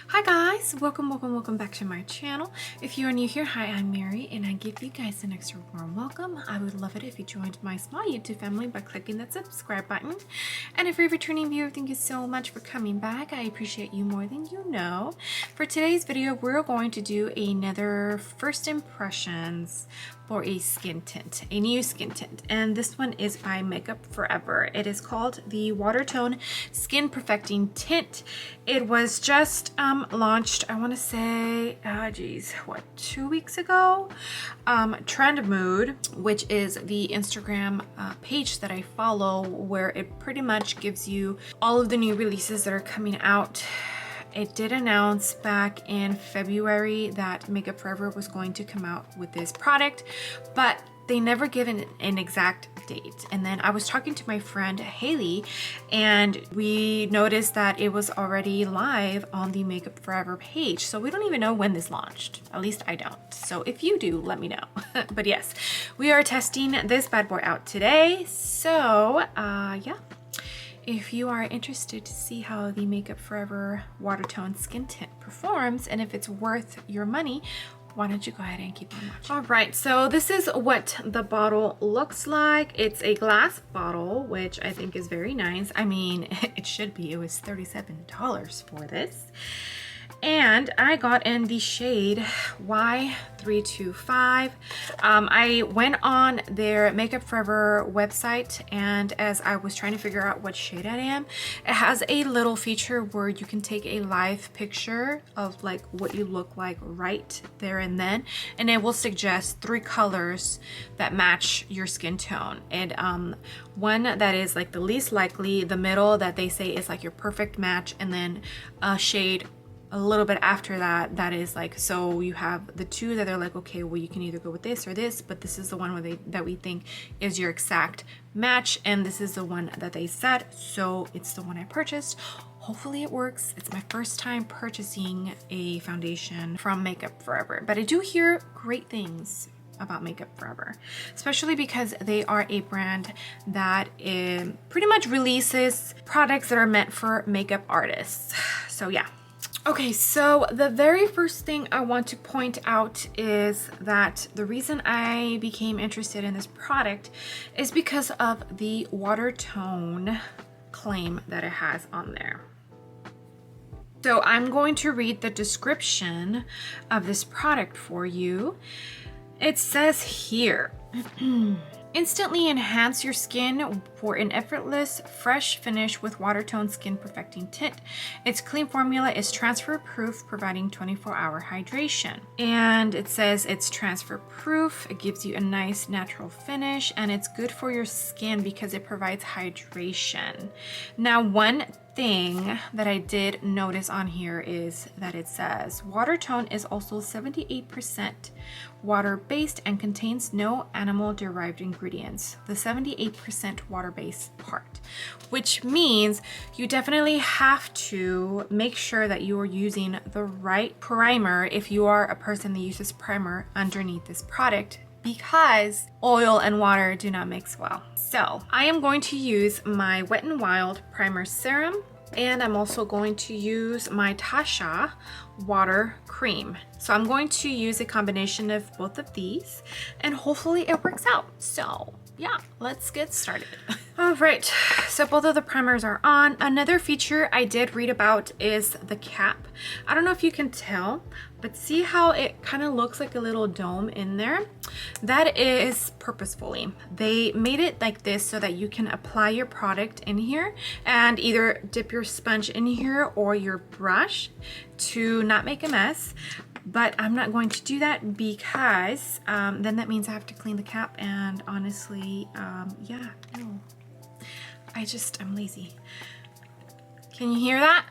Hi guys, welcome back to my channel. If you are new here, hi, I'm Mary and I give you guys an extra warm welcome. I would love it if you joined my small YouTube family by clicking that subscribe button. And if you're a returning viewer, thank you so much for coming back. I appreciate you more than you know. For today's video, we're going to do another first impressions for a skin tint, a new skin tint, and this one is by Makeup Forever. It is called the Watertone Skin Perfecting Tint. It was just launched, I want to say, 2 weeks ago. Trend Mood, which is the Instagram page that I follow, where it pretty much gives you all of the new releases that are coming out. It did announce back in February that Makeup Forever was going to come out with this product, but they never given an exact date. And then I was talking to my friend Haley and we noticed that it was already live on the Makeup Forever page. So we don't even know when this launched. At least I don't. So if you do, let me know. But yes, we are testing this bad boy out today. So yeah. If you are interested to see how the Makeup Forever Watertone Skin Tint performs and if it's worth your money, why don't you go ahead and keep on watching. All right, so this is what the bottle looks like. It's a glass bottle, which I think is very nice. I mean, it should be. It was $37 for this. And I got in the shade Y325. I went on their Makeup Forever website, and as I was trying to figure out what shade I am, it has a little feature where you can take a live picture of like what you look like right there and then, and it will suggest 3 colors that match your skin tone. And one that is like the least likely, the middle that they say is like your perfect match, and then a shade a little bit after that that is like, so you have the 2 that they're like, okay, well you can either go with this or this, but this is the one where that we think is your exact match, and this is the one that they said, so it's the one I purchased. Hopefully it works. It's my first time purchasing a foundation from Makeup Forever, but I do hear great things about Makeup Forever, especially because they are a brand that pretty much releases products that are meant for makeup artists. So yeah. Okay, so the very first thing I want to point out is that the reason I became interested in this product is because of the water tone claim that it has on there. So I'm going to read the description of this product for you. It says here, instantly enhance your skin for an effortless, fresh finish with Watertone Skin Perfecting Tint. Its clean formula is transfer proof, providing 24-hour hydration. And it says it's transfer proof, it gives you a nice natural finish, and it's good for your skin because it provides hydration. Now, one thing that I did notice on here is that it says Watertone is also 78% water-based and contains no animal-derived ingredients, the 78% water-based part, which means you definitely have to make sure that you are using the right primer if you are a person that uses primer underneath this product, because oil and water do not mix well. So I am going to use my Wet n Wild Primer Serum, and I'm also going to use my Tasha Water Cream. So I'm going to use a combination of both of these, and hopefully it works out. So yeah, let's get started. All right, so both of the primers are on. Another feature I did read about is the cap. I don't know if you can tell, but see how it kind of looks like a little dome in there? That is purposefully. They made it like this so that you can apply your product in here and either dip your sponge in here or your brush to not make a mess. But I'm not going to do that because then that means I have to clean the cap, and honestly, yeah, no. I'm lazy. Can you hear that?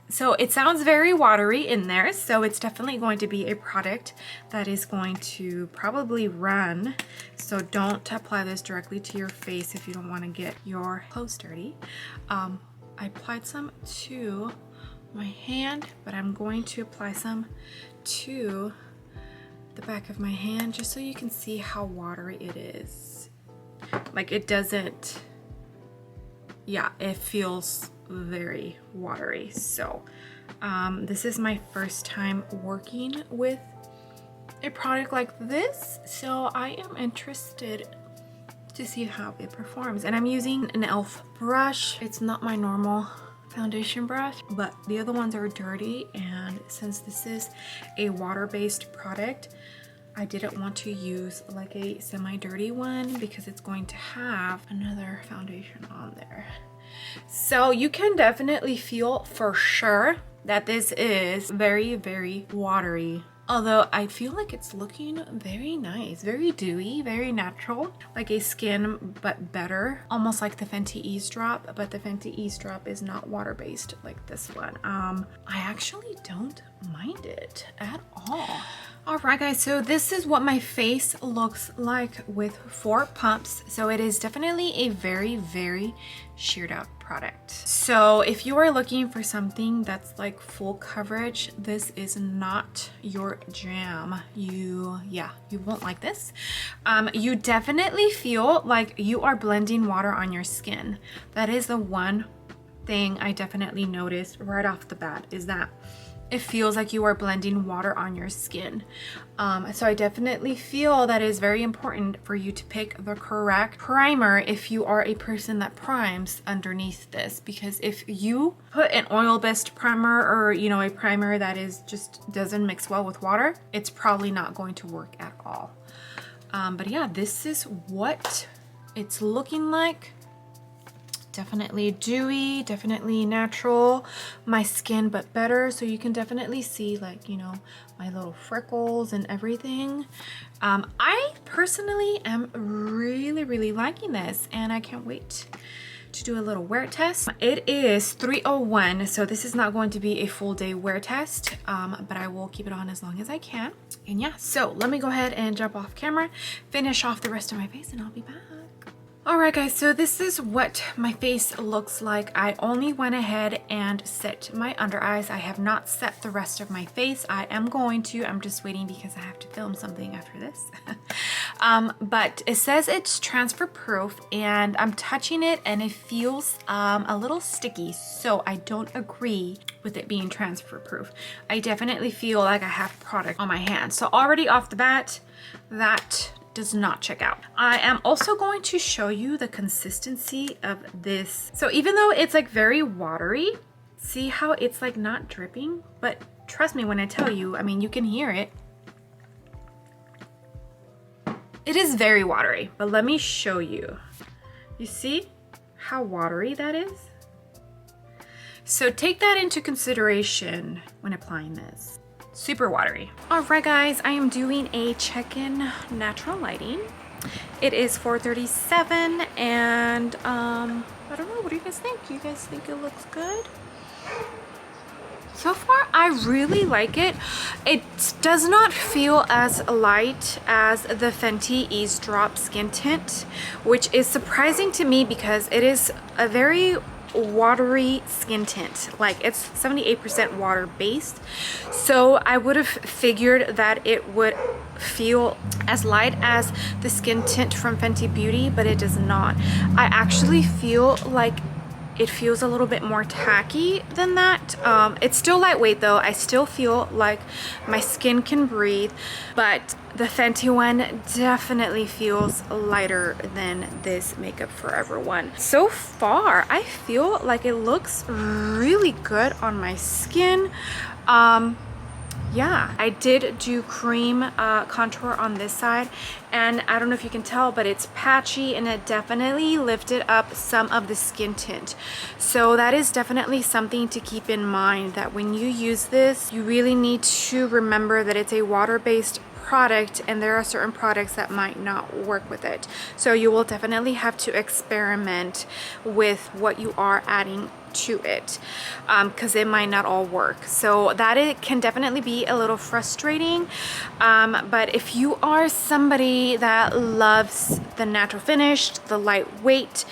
So it sounds very watery in there, so it's definitely going to be a product that is going to probably run. So don't apply this directly to your face if you don't want to get your clothes dirty. I applied some to my hand, but I'm going to apply some to the back of my hand just so you can see how watery it is. Like, it doesn't, yeah, it feels very watery. So This is my first time working with a product like this, so I am interested to see how it performs. And I'm using an e.l.f. brush. It's not my normal foundation brush, but the other ones are dirty, and since this is a water-based product, I didn't want to use like a semi-dirty one because it's going to have another foundation on there. So you can definitely feel for sure that this is very, very watery. Although I feel like it's looking very nice, very dewy, very natural, like a skin but better, almost like the Fenty Eavesdrop, but the Fenty Eavesdrop is not water-based like this one. I actually don't mind it at all. All right, guys, so this is what my face looks like with 4 pumps. So it is definitely a very, very sheared out product. So if you are looking for something that's like full coverage, this is not your jam. You won't like this. You definitely feel like you are blending water on your skin. That is the one thing I definitely noticed right off the bat, is that it feels like you are blending water on your skin. So I definitely feel that it is very important for you to pick the correct primer if you are a person that primes underneath this, because if you put an oil-based primer, or you know, a primer that is just doesn't mix well with water, it's probably not going to work at all. But yeah, this is what it's looking like. Definitely dewy, definitely natural, my skin but better. So you can definitely see, like, you know, my little freckles and everything. I personally am really liking this, and I can't wait to do a little wear test. It is 3:01, so this is not going to be a full day wear test, but I will keep it on as long as I can. And yeah, so let me go ahead and jump off camera, finish off the rest of my face, and I'll be back. Alright guys, so this is what my face looks like. I only went ahead and set my under eyes. I have not set the rest of my face. I am going to. I'm just waiting because I have to film something after this. But it says it's transfer proof, and I'm touching it and it feels a little sticky, so I don't agree with it being transfer proof. I definitely feel like I have product on my hands. So already off the bat, that does not check out. I am also going to show you the consistency of this. So even though it's like very watery, see how it's like not dripping? But trust me when I tell you, I mean, you can hear it. It is very watery, but let me show you. You see how watery that is? So take that into consideration when applying this. Super watery. All right guys, I am doing a check-in natural lighting. It is 4:37, and I don't know, what do you guys think? Do you guys think it looks good? So far, I really like it. It does not feel as light as the Fenty Eavesdrop Skin Tint, which is surprising to me because it is a very watery skin tint. Like, it's 78% water based, so I would have figured that it would feel as light as the skin tint from Fenty Beauty, but it does not. I actually feel like it feels a little bit more tacky than that. It's still lightweight though. I still feel like my skin can breathe, but the Fenty one definitely feels lighter than this Makeup Forever one. So far, I feel like it looks really good on my skin. Yeah, I did do cream contour on this side, and I don't know if you can tell, but it's patchy, and it definitely lifted up some of the skin tint. So that is definitely something to keep in mind, that when you use this, you really need to remember that it's a water-based product, and there are certain products that might not work with it. So you will definitely have to experiment with what you are adding to it, because it might not all work. So that it can definitely be a little frustrating, but if you are somebody that loves the natural finish, the lightweight,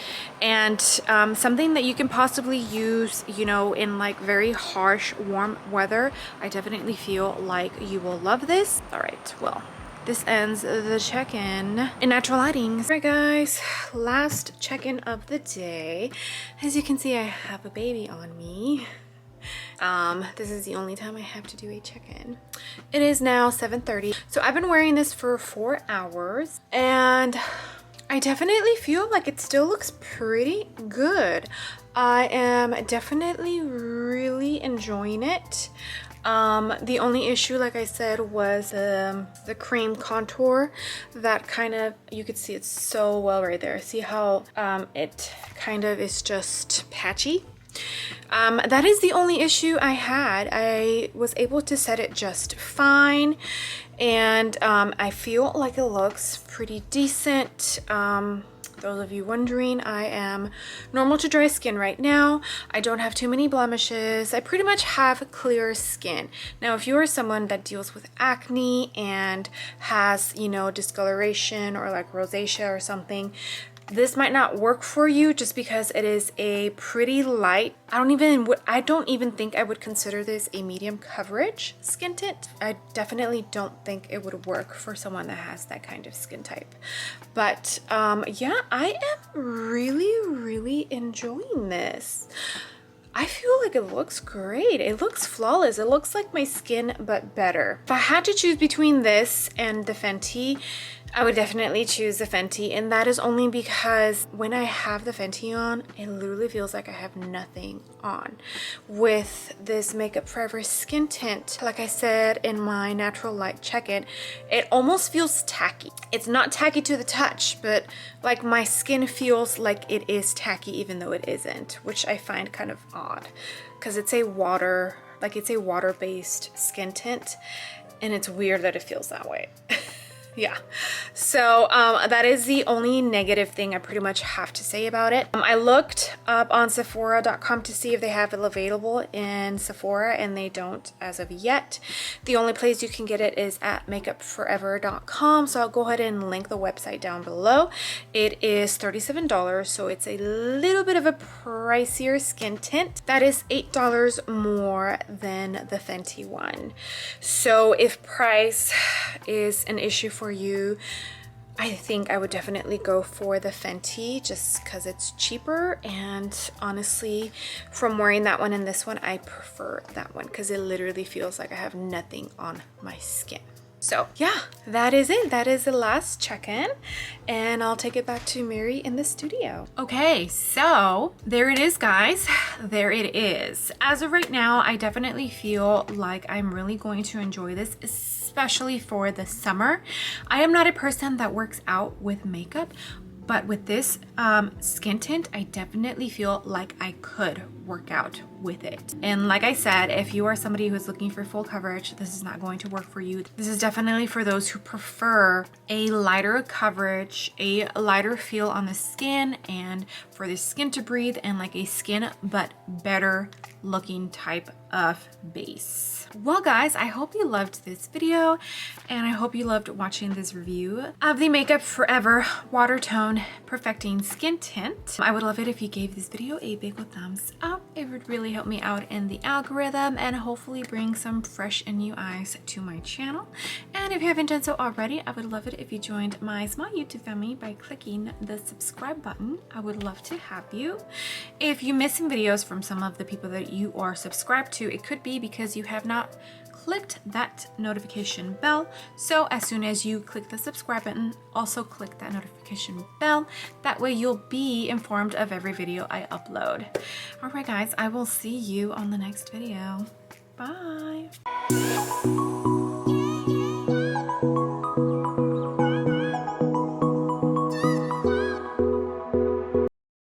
and something that you can possibly use, you know, in like very harsh warm weather, I definitely feel like you will love this. All right, well, this ends the check-in in natural lighting. All right guys, last check-in of the day. As you can see, I have a baby on me. This is the only time I have to do a check-in. It is now 7:30. So I've been wearing this for 4 hours and I definitely feel like it still looks pretty good. I am definitely really enjoying it. The only issue, like I said, was the cream contour. That kind of, you could see it so well right there. See how it kind of is just patchy? That is the only issue I had. I was able to set it just fine, and I feel like it looks pretty decent. Those of you wondering, I am normal to dry skin right now. I don't have too many blemishes. I pretty much have clear skin. Now, if you are someone that deals with acne and has, you know, discoloration or like rosacea or something, this might not work for you just because it is a pretty light. I don't even think I would consider this a medium coverage skin tint. I definitely don't think it would work for someone that has that kind of skin type. But yeah, I am really enjoying this. I feel like it looks great. It looks flawless. It looks like my skin, but better. If I had to choose between this and the Fenty, I would definitely choose the Fenty, and that is only because when I have the Fenty on, it literally feels like I have nothing on. With this Makeup Forever skin tint, like I said in my natural light check-in, it almost feels tacky. It's not tacky to the touch, but like my skin feels like it is tacky even though it isn't, which I find kind of odd because it's a water-based skin tint, and it's weird that it feels that way. Yeah, so that is the only negative thing I pretty much have to say about it. I looked up on Sephora.com to see if they have it available in Sephora, and they don't as of yet. The only place you can get it is at makeupforever.com, so I'll go ahead and link the website down below. It is $37, so it's a little bit of a pricier skin tint. That is $8 more than the Fenty one. So if price is an issue for you, I think I would definitely go for the Fenty just because it's cheaper, and honestly, from wearing that one and this one, I prefer that one because it literally feels like I have nothing on my skin. So yeah, that is it. That is the last check-in, and I'll take it back to Mary in the studio. Okay, so there it is, guys. There it is. As of right now, I definitely feel like I'm really going to enjoy this, especially for the summer. I am not a person that works out with makeup, but with this skin tint, I definitely feel like I could work out with it. And like I said, if you are somebody who's looking for full coverage, this is not going to work for you. This is definitely for those who prefer a lighter coverage, a lighter feel on the skin, and for the skin to breathe, and like a skin but better looking type of base. Well guys, I hope you loved this video, and I hope you loved watching this review of the Makeup Forever Watertone Perfecting Skin Tint. I would love it if you gave this video a big thumbs up. It would really help me out in the algorithm and hopefully bring some fresh and new eyes to my channel. And if you haven't done so already, I would love it if you joined my small YouTube family by clicking the subscribe button. I would love to have you. If you're missing videos from some of the people that you are subscribed to, it could be because you have not clicked that notification bell. So as soon as you click the subscribe button, also click that notification bell. That way you'll be informed of every video I upload. All right guys, I will see you on the next video. Bye.